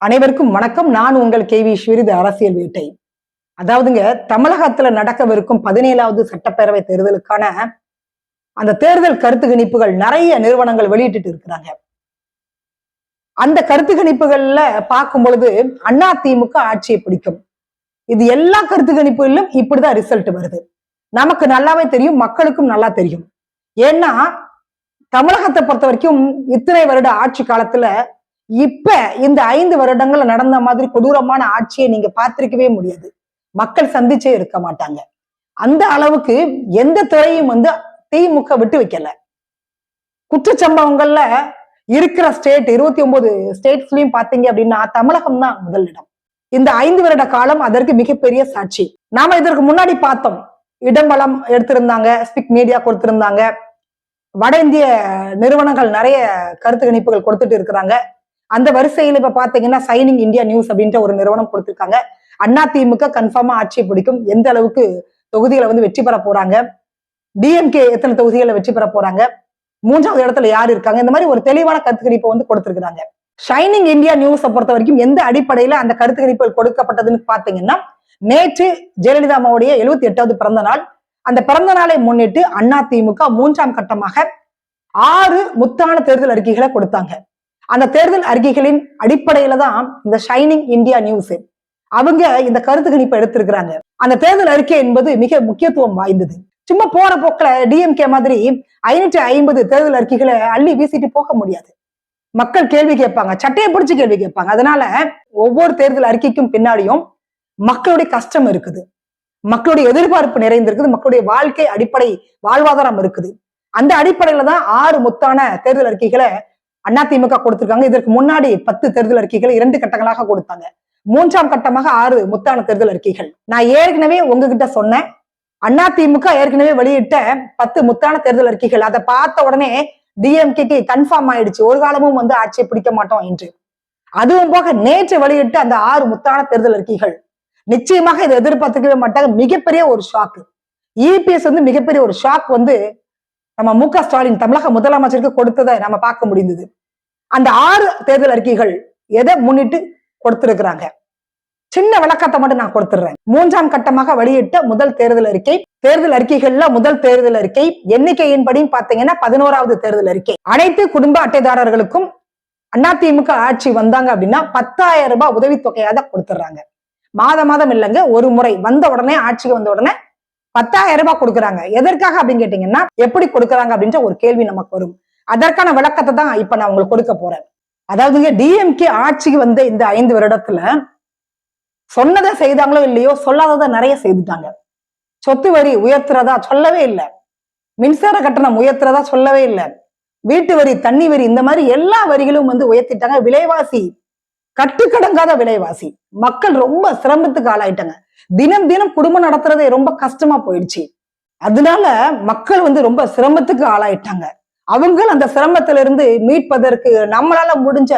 அனைவருக்கும் வணக்கம். நான் உங்கள் கேவி ஈஸ்வரி. இது அரசியல் வேட்டை. அதாவதுங்க, தமிழகத்துல நடக்கவிருக்கும் 17வது சட்டப்பேரவை தேர்தலுக்கான அந்த தேர்தல் கருத்து கணிப்புகள் நிறைய நிறுவனங்கள் வெளியிட்டு இருக்கிறாங்க. அந்த கருத்து கணிப்புகள்ல பார்க்கும் பொழுது அதிமுக ஆட்சியை பிடிக்கும். இது எல்லா கருத்து கணிப்புகளிலும் இப்படிதான் ரிசல்ட் வருது. நமக்கு நல்லாவே தெரியும், மக்களுக்கும் நல்லா தெரியும். ஏன்னா தமிழகத்தை பொறுத்த வரைக்கும் இத்தனை வருட ஆட்சி காலத்துல இப்ப இந்த 5 வருடங்கள்ல நடந்த மாதிரி கொடூரமான ஆட்சியை நீங்க பார்த்திருக்கவே முடியாது. மக்கள் சந்திச்சே இருக்க மாட்டாங்க. அந்த அளவுக்கு எந்த துறையும் திமுக விட்டு வைக்கல. குற்றச்சம்பவங்கள்ல இருக்கிற ஸ்டேட் 29 ஸ்டேட்ஸ்லயும் பாத்தீங்க அப்படின்னா தமிழகம் தான் முதலிடம். இந்த 5 வருட காலம் அதற்கு மிகப்பெரிய சாட்சி. நாம இதற்கு முன்னாடி பார்த்தோம், இடம்பலம் எடுத்திருந்தாங்க, ஸ்பிக் மீடியா கொடுத்திருந்தாங்க, வட இந்திய நிறுவனங்கள் நிறைய கருத்து கணிப்புகள் கொடுத்துட்டு இருக்கிறாங்க. அந்த வரிசையில் இப்ப பாத்தீங்கன்னா சைனிங் இந்தியா நியூஸ் அப்படின்ற ஒரு நிறுவனம் கொடுத்திருக்காங்க. அதிமுக கன்ஃபார்மா ஆட்சியை பிடிக்கும், எந்த அளவுக்கு தொகுதிகளை வெற்றி பெற போறாங்க, டிஎம்கே எத்தனை தொகுதிகளை வெற்றி பெற போறாங்க, 3வது இடத்துல யார் இருக்காங்க, இந்த மாதிரி ஒரு தெளிவான கருத்து கணிப்பை கொடுத்திருக்கிறாங்க. ஷைனிங் இந்தியா நியூஸை பொறுத்த வரைக்கும் எந்த அடிப்படையில அந்த கருத்து கணிப்புகள் கொடுக்கப்பட்டதுன்னு பாத்தீங்கன்னா, நேற்று ஜெயலலிதா அம்மாவுடைய 78வது பிறந்த நாள். அந்த பிறந்த நாளை முன்னிட்டு அதிமுக 3ஆம் கட்டமாக 6 முத்தான தேர்தல் அறிக்கைகளை கொடுத்தாங்க. அந்த தேர்தல் அறிக்கைகளின் அடிப்படையில தான் இந்த ஷைனிங் இந்தியா நியூஸ் அவங்க இந்த கருத்து கணிப்பை எடுத்திருக்கிறாங்க. அந்த தேர்தல் அறிக்கை என்பது மிக முக்கியத்துவம் வாய்ந்தது. சும்மா போற போக்குல டிஎம்கே மாதிரி 550 தேர்தல் அறிக்கைகளை அள்ளி வீசிட்டு போக முடியாது. மக்கள் கேள்வி கேட்பாங்க, சட்டையை பிடிச்சு கேள்வி கேட்பாங்க. அதனால ஒவ்வொரு தேர்தல் அறிக்கைக்கும் பின்னாடியும் மக்களுடைய கஷ்டம் இருக்குது, மக்களுடைய எதிர்பார்ப்பு நிறைந்திருக்குது, மக்களுடைய வாழ்க்கை அடிப்படை வாழ்வாதாரம் இருக்குது. அந்த அடிப்படையில தான் 6 முத்தான தேர்தல் அறிக்கைகளை அதிமுக கொடுத்திருக்காங்க. இதற்கு முன்னாடி 10 தேர்தல் அறிக்கைகள் 2 கட்டங்களாக கொடுத்தாங்க. 3ஆம் கட்டமாக 6 முத்தான தேர்தல் அறிக்கைகள். நான் ஏற்கனவே உங்ககிட்ட சொன்னேன், அதிமுக ஏற்கனவே வெளியிட்ட 10 முத்தான தேர்தல் அறிக்கைகள் அதை பார்த்த உடனே டிஎம்கேக்கு கன்ஃபார்ம் ஆயிடுச்சு, ஒரு காலமும் ஆட்சியை பிடிக்க மாட்டோம் என்று. அதுவும் போக நேற்று வெளியிட்ட அந்த 6 முத்தான தேர்தல் அறிக்கைகள் நிச்சயமாக இதை எதிர்பார்த்துக்கவே மாட்டாங்க. மிகப்பெரிய ஒரு ஷாக்கு. இபிஎஸ் மிகப்பெரிய ஒரு ஷாக் நம்ம மு.க. ஸ்டாலின் தமிழக முதலமைச்சருக்கு கொடுத்ததை நம்ம பார்க்க முடிந்தது. அந்த 6 தேர்தல் அறிக்கைகள் எதை முன்னிட்டு கொடுத்திருக்கிறாங்க, சின்ன விளக்கத்தை மட்டும் நான் கொடுத்துடுறேன். 3ஆம் கட்டமாக வெளியிட்ட முதல் தேர்தல் அறிக்கை, தேர்தல் அறிக்கைகள்ல முதல் தேர்தல் அறிக்கை எண்ணிக்கையின்படி பாத்தீங்கன்னா 11வது தேர்தல் அறிக்கை. அனைத்து குடும்ப அட்டைதாரர்களுக்கும் அதிமுக ஆட்சி வந்தாங்க அப்படின்னா 10,000 ரூபாய் உதவித்தொகையாக கொடுத்துடுறாங்க. மாதம் இல்லைங்க, ஒரு முறை வந்த உடனே, ஆட்சிக்கு வந்த உடனே 10,000 ரூபாய் கொடுக்குறாங்க. எதற்காக அப்படின்னு கேட்டீங்கன்னா, எப்படி கொடுக்குறாங்க அப்படின்ற ஒரு கேள்வி நமக்கு வரும். அதற்கான விளக்கத்தை தான் இப்ப நான் உங்களுக்கு கொடுக்க போறேன். அதாவதுங்க, டிஎம்கே ஆட்சிக்கு வந்த இந்த 5 வருடத்துல சொன்னதை செய்தாங்களோ இல்லையோ, சொல்லாததை நிறைய செய்துட்டாங்க. சொத்து வரி உயர்த்துறதா சொல்லவே இல்லை, மின்சார கட்டணம் உயர்த்துறதா சொல்லவே இல்லை, வீட்டு வரி, தண்ணி வரி, இந்த மாதிரி எல்லா வரிகளும் உயர்த்திட்டாங்க. விலைவாசி கட்டுக்கடங்காத விலைவாசி, மக்கள் ரொம்ப சிரமத்துக்கு ஆளாயிட்டாங்க. தினம் தினம் குடும்பம் நடத்துறதே ரொம்ப கஷ்டமா போயிடுச்சு. அதனால மக்கள் ரொம்ப சிரமத்துக்கு ஆளாயிட்டாங்க. அவங்க அந்த சிரமத்தில இருந்து மீட்பதற்கு நம்மளால முடிஞ்ச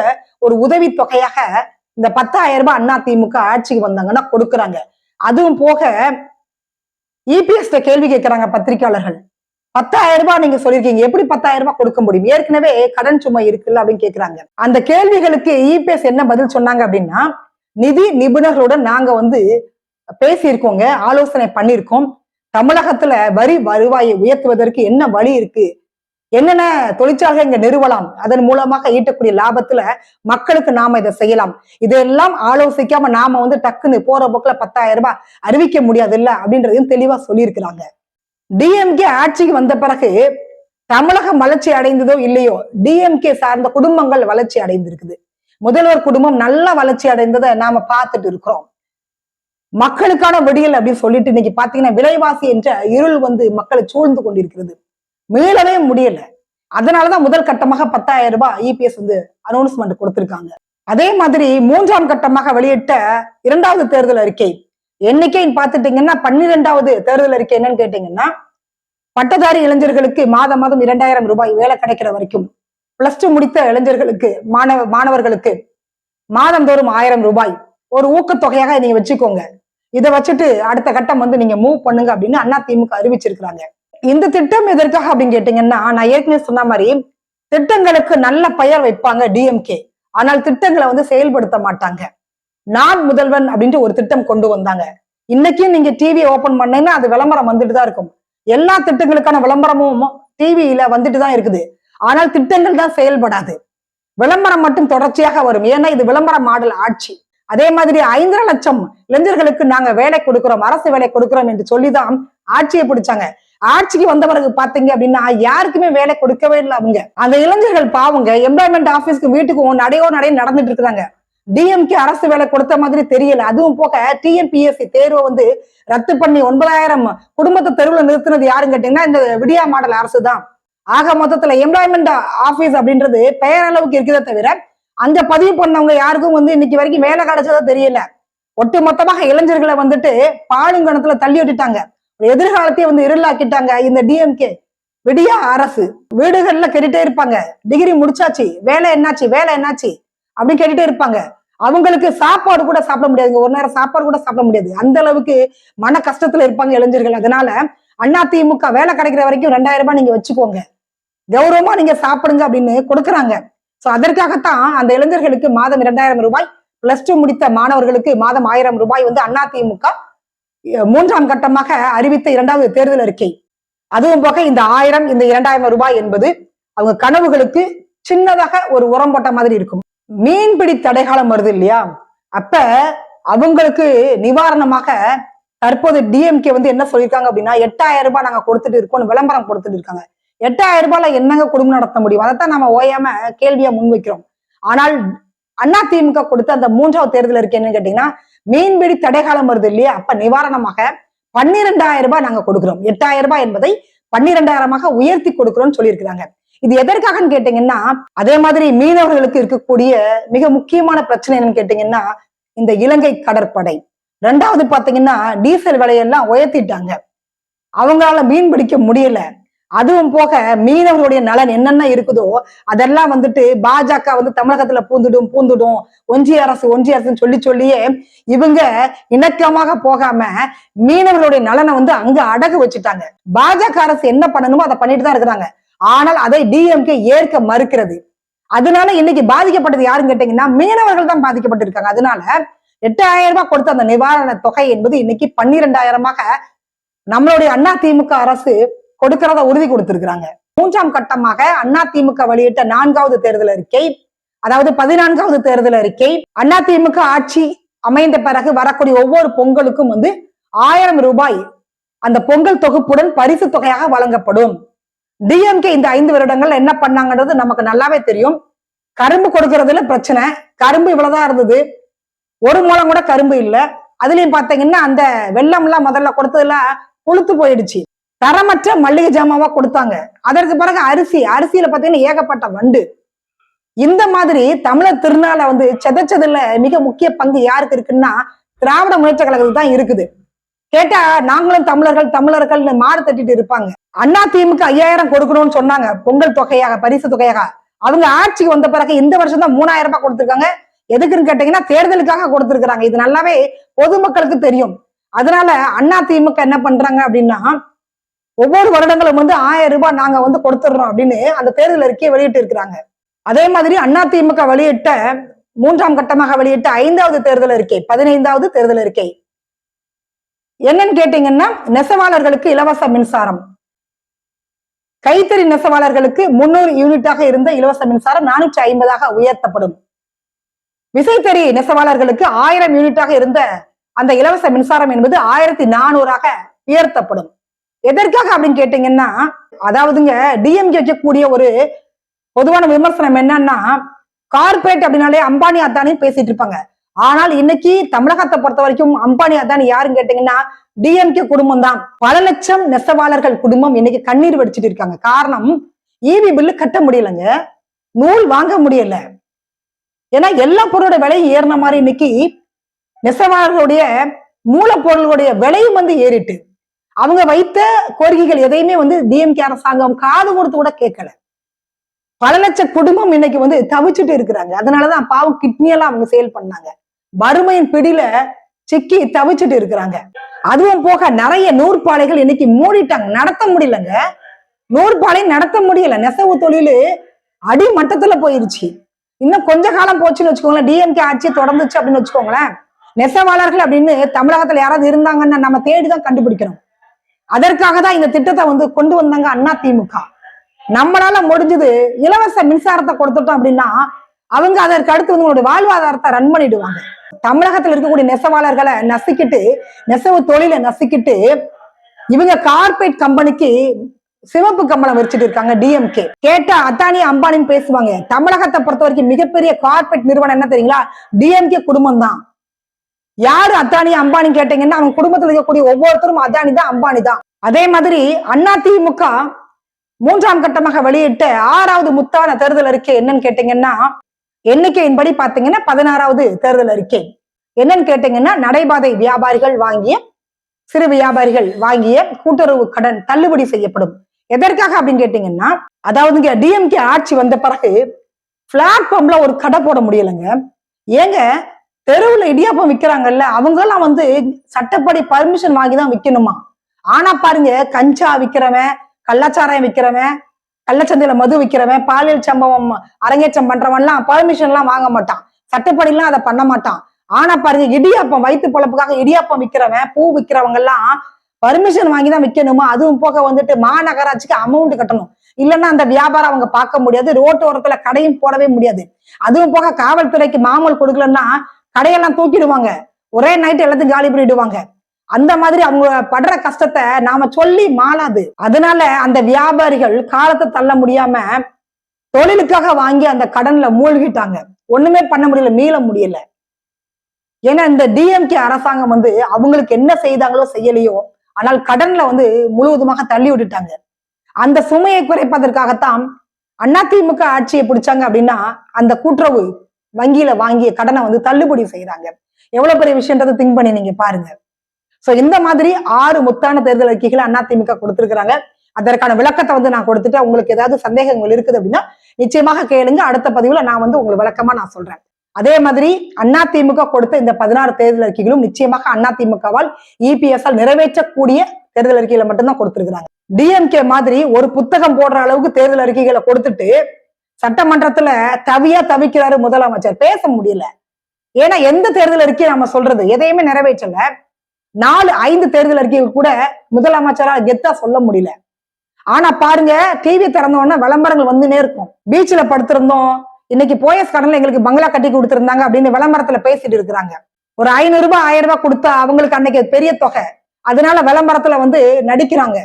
ஒரு உதவி தொகையாக இந்த 10,000 ரூபாய் அதிமுக ஆட்சிக்கு வந்தாங்கன்னா கொடுக்குறாங்க. அதுவும் போக இபிஎஸ் கேள்வி கேட்கிறாங்க பத்திரிகையாளர்கள், 10,000 ரூபாய் நீங்க சொல்லிருக்கீங்க, எப்படி 10,000 ரூபாய் கொடுக்க முடியும், ஏற்கனவே கடன் சுமை இருக்குல்ல அப்படின்னு கேக்குறாங்க. அந்த கேள்விகளுக்கு இபிஎஸ் என்ன பதில் சொன்னாங்க அப்படின்னா, நிதி நிபுணர்களுடன் நாங்க பேசியிருக்கோங்க, ஆலோசனை பண்ணிருக்கோம். தமிழகத்துல வரி வருவாயை உயர்த்துவதற்கு என்ன வழி இருக்கு, என்னென்ன தொழிற்சாலை இங்க நிறுவலாம், அதன் மூலமாக ஈட்டக்கூடிய லாபத்துல மக்களுக்கு நாம இதை செய்யலாம், இதெல்லாம் ஆலோசிக்காம நாம டக்குன்னு போற போக்குல 10,000 ரூபாய் அறிவிக்க முடியாது இல்ல அப்படின்றதையும் தெளிவா சொல்லியிருக்கிறாங்க. டிஎம்கே ஆட்சிக்கு வந்த பிறகு தமிழகம் வளர்ச்சி அடைந்ததோ இல்லையோ, டிஎம்கே சார்ந்த குடும்பங்கள் வளர்ச்சி அடைந்திருக்குது. முதல்வர் குடும்பம் நல்ல வளர்ச்சி அடைந்ததை நாம பார்த்துட்டு இருக்கிறோம். மக்களுக்கான விடியல் அப்படின்னு சொல்லிட்டு இன்னைக்கு பாத்தீங்கன்னா விலைவாசி என்ற இருள் மக்களை சூழ்ந்து கொண்டிருக்கிறது, மீளவே முடியல. அதனாலதான் முதல் கட்டமாக 10,000 ரூபாய் இபிஎஸ் அனௌன்ஸ்மெண்ட் கொடுத்திருக்காங்க. அதே மாதிரி 3ஆம் கட்டமாக வெளியிட்ட 2வது தேர்தல் அறிக்கை எண்ணிக்கைன்னு பாத்துட்டீங்கன்னா 12வது தேர்தல் அறிக்கை என்னன்னு கேட்டீங்கன்னா, பட்டதாரி இளைஞர்களுக்கு மாதம் 2,000 ரூபாய் வேலை கிடைக்கிற வரைக்கும், +2 முடித்த இளைஞர்களுக்கு மாணவர்களுக்கு மாதந்தோறும் 1000 ரூபாய் ஒரு ஊக்கத்தொகையாக நீங்க வச்சுக்கோங்க. இதை வச்சுட்டு அடுத்த கட்டம் நீங்க மூவ் பண்ணுங்க அப்படின்னு அதிமுக அறிவிச்சிருக்கிறாங்க. இந்த திட்டம் எதற்காக அப்படின்னு கேட்டீங்கன்னா, நான் ஏற்கனவே சொன்ன மாதிரி திட்டங்களுக்கு நல்ல பெயர் வைப்பாங்க டிஎம்கே, ஆனால் திட்டங்களை வந்து செயல்படுத்த மாட்டாங்க. நான் முதல்வன் அப்படின்ட்டு ஒரு திட்டம் கொண்டு வந்தாங்க. இன்னைக்கும் நீங்க டிவி ஓபன் பண்ணீங்கன்னா அது விளம்பரம் வந்துட்டு தான் இருக்கும். எல்லா திட்டங்களுக்கான விளம்பரமும் டிவியில வந்துட்டு தான் இருக்குது. ஆனால் திட்டங்கள் தான் செயல்படாது. விளம்பரம் மட்டும் தொடர்ச்சியாக வரும். ஏன்னா இது விளம்பர மாடல் ஆட்சி. அதே மாதிரி 5.5 லட்சம் இளைஞர்களுக்கு நாங்க வேலை கொடுக்கிறோம், அரசு வேலை கொடுக்கிறோம் என்று சொல்லிதான் ஆட்சியை பிடிச்சாங்க. ஆட்சிக்கு வந்த பிறகு பாத்தீங்க அப்படின்னா யாருக்குமே வேலை கொடுக்கவே இல்லை. அவங்க அந்த இளைஞர்கள் பாவங்க எம்ப்ளாய்மெண்ட் ஆபீஸ்க்கு வீட்டுக்கு நடையோ நடந்துட்டு இருக்கிறாங்க. டிஎம்கே அரசு வேலை கொடுத்த மாதிரி தெரியல. அதுவும் போக டிஎன்பிஎஸ்சி தேர்வை வந்து ரத்து பண்ணி 9,000 குடும்பத்தை தெருவில் நிறுத்தினது யாருன்னு கேட்டீங்கன்னா இந்த விடியா மாடல் அரசு தான். ஆக மொத்தத்துல எம்ப்ளாய்மெண்ட் ஆபீஸ் அப்படின்றது பெயரளவுக்கு இருக்கிறத தவிர அங்க பதிவு பண்ணவங்க யாருக்கும் வந்து இன்னைக்கு வரைக்கும் வேலை கிடைச்சதா தெரியல. ஒட்டு மொத்தமாக இளைஞர்களை வந்துட்டு பாலுங்கணத்துல தள்ளி விட்டுட்டாங்க. எதிர்காலத்தையே வந்து இருளாக்கிட்டாங்க இந்த டிஎம்கே விடியா அரசு. வீடுகள்ல கேட்டுட்டே இருப்பாங்க, டிகிரி முடிச்சாச்சு, வேலை என்னாச்சு வேலை என்னாச்சு அப்படின்னு கேட்டுட்டே இருப்பாங்க. அவங்களுக்கு சாப்பாடு கூட சாப்பிட முடியாதுங்க. ஒரு நேரம் சாப்பாடு கூட சாப்பிட முடியாது. அந்த அளவுக்கு மன கஷ்டத்துல இருப்பாங்க இளைஞர்கள். அதனால அதிமுக வேலை கிடைக்கிற வரைக்கும் 2,000 ரூபாய் நீங்க வச்சுக்கோங்க, கௌரவமா நீங்க சாப்பிடுங்க அப்படின்னு கொடுக்குறாங்க. சோ அதற்காகத்தான் அந்த இளைஞர்களுக்கு மாதம் 2,000 ரூபாய், +2 முடித்த மாணவர்களுக்கு மாதம் 1,000 ரூபாய் வந்து அதிமுக 3ஆம் கட்டமாக அறிவித்த 2வது தேர்தல் அறிக்கை. அதுவும் போக இந்த 1000 இந்த 2,000 ரூபாய் என்பது அவங்க கனவுகளுக்கு சின்னதாக ஒரு உரம் போட்ட மாதிரி இருக்கும். மீன்பிடி தடைகாலம் வருது இல்லையா, அப்ப அவங்களுக்கு நிவாரணமாக தற்போது டிஎம்கே வந்து என்ன சொல்லியிருக்காங்க அப்படின்னா 8,000 ரூபாய் நாங்க கொடுத்துட்டு இருக்கோம், விளம்பரம் கொடுத்துட்டு இருக்காங்க. 8,000 ரூபாய்ல என்னங்க குடும்பம் நடத்த முடியும்? அதைத்தான் நம்ம ஓயாம கேள்வியா முன்வைக்கிறோம். ஆனால் அதிமுக கொடுத்த அந்த 3வது தேர்தல் அறிக்கை என்னன்னு கேட்டீங்கன்னா மீன்பிடி தடைகாலம் வருது இல்லையா, அப்ப நிவாரணமாக 12,000 ரூபாய் நாங்க கொடுக்கிறோம். 8,000 ரூபாய் என்பதை 12,000 உயர்த்தி கொடுக்கிறோம்னு சொல்லியிருக்கிறாங்க. இது எதற்காகன்னு கேட்டீங்கன்னா அதே மாதிரி மீனவர்களுக்கு இருக்கக்கூடிய மிக முக்கியமான பிரச்சனை என்னன்னு கேட்டீங்கன்னா இந்த இலங்கை கடற்படை. 2வது பாத்தீங்கன்னா டீசல் விலையெல்லாம் உயர்த்திட்டாங்க, அவங்களால மீன் பிடிக்க முடியல. அதுவும் போக மீனவர்களுடைய நலன் என்னென்ன இருக்குதோ அதெல்லாம் வந்துட்டு பாஜக வந்து தமிழகத்துல பூந்துடும் ஒன்றிய அரசுன்னு சொல்லியே இவங்க இணக்கமாக போகாம மீனவர்களுடைய நலனை வந்து அங்க அடகு வச்சுட்டாங்க. பாஜக அரசு என்ன பண்ணணுமோ அதை பண்ணிட்டு தான் இருக்கிறாங்க. ஆனால் அதை டிஎம்கே ஏற்க மறுக்கிறது. அதனால இன்னைக்கு பாதிக்கப்பட்டது யாருன்னு கேட்டீங்கன்னா மீனவர்கள் தான் பாதிக்கப்பட்டிருக்காங்க. அதனால 8,000 ரூபாய் கொடுத்த அந்த நிவாரண தொகை என்பது இன்னைக்கு 12,000 நம்மளுடைய அதிமுக அரசு கொடுக்கிறத உறுதி கொடுத்திருக்கிறாங்க. 3ஆம் கட்டமாக அதிமுக வெளியிட்ட 4வது தேர்தல் அறிக்கை, அதாவது 14வது தேர்தல் அறிக்கை, அதிமுக ஆட்சி அமைந்த பிறகு வரக்கூடிய ஒவ்வொரு பொங்கலுக்கும் வந்து 1000 ரூபாய் அந்த பொங்கல் தொகுப்புடன் பரிசு தொகையாக வழங்கப்படும். டிஎம்கே இந்த 5 வருடங்கள் என்ன பண்ணாங்கன்றது நமக்கு நல்லாவே தெரியும். கரும்பு கொடுக்கறதுல பிரச்சனை, கரும்பு இவ்வளவுதான் இருந்தது, ஒரு மூலம் கூட கரும்பு இல்ல. அதுலயும் பாத்தீங்கன்னா அந்த வெள்ளம் எல்லாம் முதல்ல கொடுத்ததெல்லாம் புழுத்து போயிடுச்சு. தரமற்ற மல்லிகை ஜாமாவா கொடுத்தாங்க. அதற்கு பிறகு அரிசியில பாத்தீங்கன்னா ஏகப்பட்ட வண்டு. இந்த மாதிரி தமிழர் திருநாள வந்து செதச்சதுல மிக முக்கிய பங்கு யாருக்கு இருக்குன்னா திராவிட முன்னேற்ற கழகத்துக்கு தான் இருக்குது. கேட்டா நாங்களும் தமிழர்கள் மாறு தட்டிட்டு இருப்பாங்க. அதிமுக 5,000 கொடுக்கணும்னு சொன்னாங்க பொங்கல் தொகையாக, பரிசு தொகையாக. அவங்க ஆட்சிக்கு வந்த பிறகு இந்த வருஷம் தான் 3,000 ரூபாய் கொடுத்திருக்காங்க. எதுக்குன்னு கேட்டீங்கன்னா தேர்தலுக்காக கொடுத்திருக்கிறாங்க. இது நல்லாவே பொதுமக்களுக்கு தெரியும். அதனால அதிமுக என்ன பண்றாங்க அப்படின்னா ஒவ்வொரு வருடங்களும் வந்து 1000 ரூபாய் நாங்க வந்து கொடுத்துடுறோம் அப்படின்னு அந்த தேர்தல் அறிக்கையை வெளியிட்டு இருக்கிறாங்க. அதே மாதிரி அதிமுக வெளியிட்ட 3ஆம் கட்டமாக வெளியிட்ட 5வது தேர்தல் அறிக்கை, 15வது தேர்தல் அறிக்கை என்னன்னு கேட்டீங்கன்னா நெசவாளர்களுக்கு இலவச மின்சாரம், கைத்தறி நெசவாளர்களுக்கு 300 யூனிட்டாக இருந்த இலவச மின்சாரம் 450 உயர்த்தப்படும். விசைத்தறி நெசவாளர்களுக்கு 1000 யூனிட்டாக இருந்த அந்த இலவச மின்சாரம் என்பது 1400 உயர்த்தப்படும். எதற்காக அப்படின்னு கேட்டீங்கன்னா அதாவதுங்க டிஎம்கே வைக்கக்கூடிய ஒரு பொதுவான விமர்சனம் என்னன்னா கார்பரேட் அப்படின்னாலே அம்பானி அத்தானி பேசிட்டு இருப்பாங்க. ஆனால் இன்னைக்கு தமிழகத்தை பொறுத்த வரைக்கும் அம்பானி அதானி யாருன்னு கேட்டீங்கன்னா டிஎம்கே குடும்பம் தான். பல லட்சம் நெசவாளர்கள் குடும்பம் இன்னைக்கு கண்ணீர் வடிச்சிட்டு இருக்காங்க. காரணம் ஈவி பில்லு கட்ட முடியலங்க, நூல் வாங்க முடியல. ஏன்னா எல்லா பொருளோட விலை ஏறின மாதிரி இன்னைக்கு நெசவாளர்களுடைய மூலப்பொருளுடைய விலையும் வந்து ஏறிட்டு அவங்க வைத்த கோரிக்கைகள் எதையுமே வந்து டிஎம்கே அரசாங்கம் காது கொடுத்து கூட கேட்கல. பல லட்ச குடும்பம் இன்னைக்கு வந்து தவிச்சுட்டு இருக்கிறாங்க. அதனாலதான் பாவம் கிட்னியெல்லாம் அவங்க சேல் பண்ணாங்க. வறுமையின் பிடியில சிக்கி தவிச்சுட்டு இருக்கிறாங்க. அதுவும் போக நிறைய நூற்பாலைகள் இன்னைக்கு மூடிட்டாங்க, நடத்த முடியலங்க. நூற்பாலை நடத்த முடியல, நெசவு தொழில் அடிமட்டத்துல போயிருச்சு. இன்னும் கொஞ்ச காலம் போச்சுன்னு வச்சுக்கோங்களேன், டிஎம்கே ஆட்சி தொடர்ந்துச்சு அப்படின்னு வச்சுக்கோங்களேன், நெசவாளர்கள் அப்படின்னு தமிழகத்துல யாராவது இருந்தாங்கன்னு நம்ம தேடிதான் கண்டுபிடிக்கணும். அதற்காக தான் இந்த திட்டத்தை கொண்டு வந்தாங்க அதிமுக. நம்மளால முடிஞ்சது இலவச மின்சாரத்தை கொடுத்துட்டோம் அப்படின்னா அவங்க அதற்கு அடுத்து உங்களுடைய வாழ்வாதாரத்தை ரன் பண்ணிடுவாங்க. தமிழகத்தில் இருக்கக்கூடிய நெசவாளர்களை நசுக்கிட்டு, நெசவு தொழிலை நசுக்கிட்டு இவங்க கார்பரேட் கம்பெனிக்கு சிவப்பு கம்பளம் வச்சுட்டு இருக்காங்க டிஎம்கே. கேட்டா அத்தானி அம்பானின்னு பேசுவாங்க. தமிழகத்தை பொறுத்த வரைக்கும் மிகப்பெரிய கார்பரேட் நிறுவனம் என்ன தெரியுங்களா? டிஎம்கே குடும்பம் தான். யாரு அத்தானி அம்பானி கேட்டீங்கன்னா அவங்க குடும்பத்தில் இருக்கக்கூடிய ஒவ்வொருத்தரும் அதானி தான், அம்பானி தான். அதே மாதிரி அதிமுக 3ஆம் கட்டமாக வெளியிட்ட 6வது முத்தான தேர்தல் அறிக்கை என்னன்னு கேட்டீங்கன்னா, எண்ணிக்கையின்படி பாத்தீங்கன்னா 16வது தேர்தல் அறிக்கை. என்னன்னு கேட்டீங்கன்னா, நடைபாதை வியாபாரிகள் வாங்கிய, சிறு வியாபாரிகள் வாங்கிய கூட்டுறவு கடன் தள்ளுபடி செய்யப்படும். எதற்காக அப்படின்னு கேட்டீங்கன்னா, அதாவது டிஎம்கே ஆட்சி வந்த பிறகு பிளாட்ஃபார்ம்ல ஒரு கடை போட முடியலைங்க. ஏங்க, தெருவுல இடியாப்பம் விற்கிறாங்கல்ல, அவங்க எல்லாம் சட்டப்படி பர்மிஷன் வாங்கிதான் விற்கணுமா? ஆனா பாருங்க, கஞ்சா விற்கிறவன், கள்ளச்சாராயம் விற்கிறவன், கள்ளச்சந்தையில மது விற்கிறவன், பாலியல் சம்பவம் அரங்கேற்றம் பண்றவன்லாம் பர்மிஷன் எல்லாம் வாங்க மாட்டான், சட்டப்படி எல்லாம் அதை பண்ண மாட்டான். ஆனா பாருங்க, இடியாப்பம் வயிற்று பொழப்புக்காக இடியாப்பம் விற்கிறவன், பூ விற்கிறவங்க எல்லாம் பர்மிஷன் வாங்கிதான் விற்கணுமா? அதுவும் போக மாநகராட்சிக்கு அமௌண்ட் கட்டணும். இல்லைன்னா அந்த வியாபாரம் அவங்க பார்க்க முடியாது, ரோட்டு ஓரத்துல கடையும் போடவே முடியாது. அதுவும் போக காவல்துறைக்கு மாமூல் கொடுக்கலன்னா கடையெல்லாம் தூக்கிடுவாங்க, ஒரே நைட் எல்லாத்தையும் காலி பண்ணிடுவாங்க. அந்த மாதிரி அவங்க படுற கஷ்டத்தை நாம சொல்லி மாளாது. அதனால அந்த வியாபாரிகள் காலத்தை தள்ள முடியாம தொழிலுக்காக வாங்கி அந்த கடன்ல மூழ்கிட்டாங்க. ஒண்ணுமே பண்ண முடியல, மீள முடியல. ஏன்னா இந்த டிஎம்கே அரசாங்கம் அவங்களுக்கு என்ன செய்தாங்களோ செய்யலையோ, ஆனால் கடன்ல முழுவதுமாக தள்ளி விட்டுட்டாங்க. அந்த சுமையை குறைப்பதற்காகத்தான் அதிமுக ஆட்சியை பிடிச்சாங்க அப்படின்னா அந்த கூட்டுறவு வங்கியில வாங்கிய கடனை தள்ளுபடி செய்யறாங்க. எவ்வளவு பெரிய விஷயன்றதை திங்க் பண்ணி நீங்க பாருங்க. சோ இந்த மாதிரி 6 முத்தான தேர்தல் அறிக்கைகளை அதிமுக கொடுத்திருக்கிறாங்க. அதற்கான விளக்கத்தை நான் கொடுத்துட்டு, உங்களுக்கு ஏதாவது சந்தேகங்கள் இருக்குது அப்படின்னா நிச்சயமாக கேளுங்க. அடுத்த பதிவுல நான் உங்களுக்கு விளக்கமா நான் சொல்றேன். அதே மாதிரி அதிமுக கொடுத்த இந்த 16 தேர்தல் அறிக்கைகளும் நிச்சயமாக அதிமுகவால் இபிஎஸ் நிறைவேற்றக்கூடிய தேர்தல் அறிக்கைகளை மட்டும்தான் கொடுத்திருக்கிறாங்க. டிஎம்கே மாதிரி ஒரு புத்தகம் போடுற அளவுக்கு தேர்தல் அறிக்கைகளை கொடுத்துட்டு சட்டமன்றத்துல தவிக்கிறாரு முதலமைச்சர். பேச முடியல. ஏன்னா எந்த தேர்தல் அறிக்கையை நம்ம சொல்றது எதையுமே நிறைவேற்றல. 4-5 தேர்தல் அறிக்கைகள் கூட முதலமைச்சரா கெத்தா சொல்ல முடியல. ஆனா பாருங்க, டிவி திறந்தோன்னா விளம்பரங்கள் வந்துனே இருக்கும். பீச்ல படுத்திருந்தோம், இன்னைக்கு போயஸ் கடன்ல எங்களுக்கு பங்களா கட்டி கொடுத்திருந்தாங்க அப்படின்னு விளம்பரத்துல பேசிட்டு இருக்கிறாங்க. ஒரு 500 ரூபாய் 1000 ரூபாய் கொடுத்தா அவங்களுக்கு அன்னைக்கு பெரிய தொகை, அதனால விளம்பரத்துல நடிக்கிறாங்க.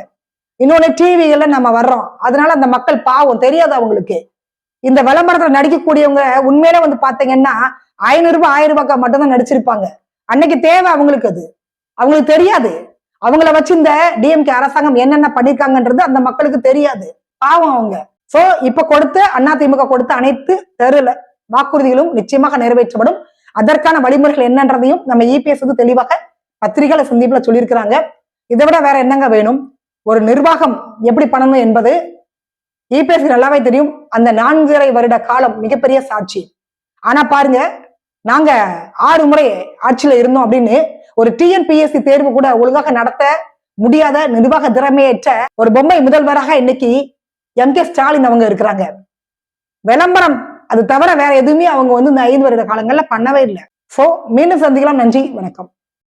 இன்னொன்னு டிவிகள்ல நம்ம வர்றோம், அதனால அந்த மக்கள் பாவம் தெரியாது அவங்களுக்கு. இந்த விளம்பரத்துல நடிக்கக்கூடியவங்க உண்மையில பாத்தீங்கன்னா 500 ரூபாய் 1000 ரூபாய்க்கு மட்டும்தான் நடிச்சிருப்பாங்க. அன்னைக்கு தேவை அவங்களுக்கு, அது அவங்களுக்கு தெரியாது. அவங்கள வச்சு இந்த டிஎம்கே அரசாங்கம் என்னென்ன பண்ணிருக்காங்கன்றது அந்த மக்களுக்கு தெரியாது, பாவம் அவங்க. சோ இப்ப அதிமுக கொடுத்த அனைத்து தேர்தல் வாக்குறுதிகளும் நிச்சயமாக நிறைவேற்றப்படும். அதற்கான வழிமுறைகள் என்னன்றதையும் நம்ம இபிஎஸ் தெளிவாக பத்திரிகையில சந்திப்புல சொல்லியிருக்கிறாங்க. இதை விட வேற என்னங்க வேணும்? ஒரு நிர்வாகம் எப்படி பண்ணணும் என்பது இபிஎஸ் நல்லாவே தெரியும். அந்த 4.5 வருட காலம் மிகப்பெரிய சாட்சி. ஆனா பாருங்க, நாங்க 6 முறை ஆட்சியில இருந்தோம் அப்படின்னு ஒரு டிஎன்பிஎஸ்சி தேர்வு கூட ஒழுங்காக நடத்த முடியாத நிர்வாக திறமையற்ற ஒரு பொம்மை முதல்வராக இன்னைக்கு எம்.கே. ஸ்டாலின் அவங்க இருக்கிறாங்க. விளம்பரம் அது தவிர வேற எதுவுமே அவங்க இந்த 5 வருட காலங்கள்ல பண்ணவே இல்லை. சோ மீண்டும் சந்திக்கலாம். நன்றி, வணக்கம்.